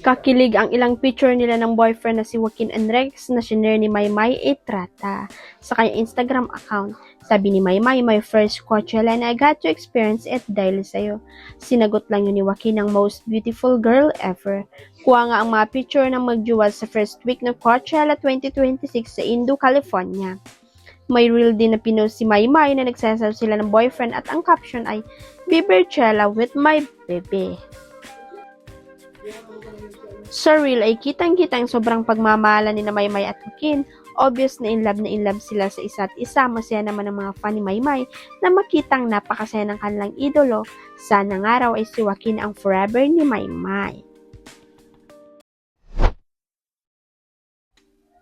Kakilig ang ilang picture nila ng boyfriend na si Joaquin Enriquez na shinare ni Maymay Etrata sa kanyang Instagram account. Sabi ni Maymay, "My first Coachella and I got to experience it dahil sa'yo." Sinagot lang yun ni Joaquin ang most beautiful girl ever. Kuha nga ang mga picture ng magjuwa sa first week ng Coachella 2026 sa Indio, California. May reel din na pinost si Maymay na nagsasayaw sila ng boyfriend at ang caption ay, "Biberchella with my baby." Sa reel ay kitang-kitang sobrang pagmamahalan ni na Maymay at Joaquin. Obvious na in love sila sa isa't isa. Masaya naman ang mga fan ni Maymay na makitang napakasaya ng kanilang idolo. Sana nga raw ay si Joaquin ang forever ni Maymay.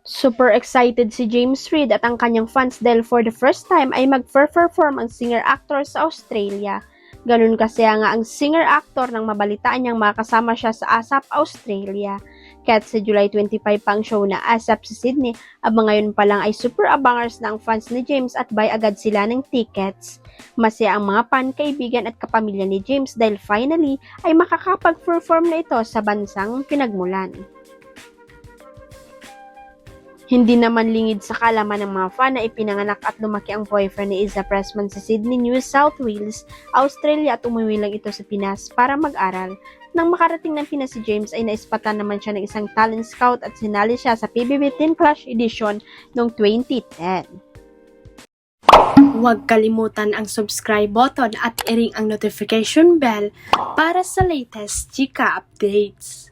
Super excited si James Reid at ang kanyang fans dahil for the first time ay mag-perform ang singer-actor sa Australia. Ganun kasi nga ang singer-actor nang mabalitaan niyang makasama siya sa ASAP Australia. Kaya't sa July 25 pa ang show na ASAP sa Sydney, abang ngayon pa lang ay super abangers na ang fans ni James at buy agad sila ng tickets. Masaya ang mga fan, kaibigan at kapamilya ni James dahil finally ay makakapag-perform na ito sa bansang pinagmulan. Hindi naman lingid sa kalaman ng mga fan na ipinanganak at lumaki ang boyfriend ni Isa Pressman sa Sydney, New South Wales, Australia at umuwi lang ito sa Pinas para mag-aral. Nang makarating ng Pinas si James ay naispatan naman siya ng isang talent scout at sinali siya sa PBB Teen Clash Edition noong 2010. Huwag kalimutan ang subscribe button at i-ring ang notification bell para sa latest chika updates.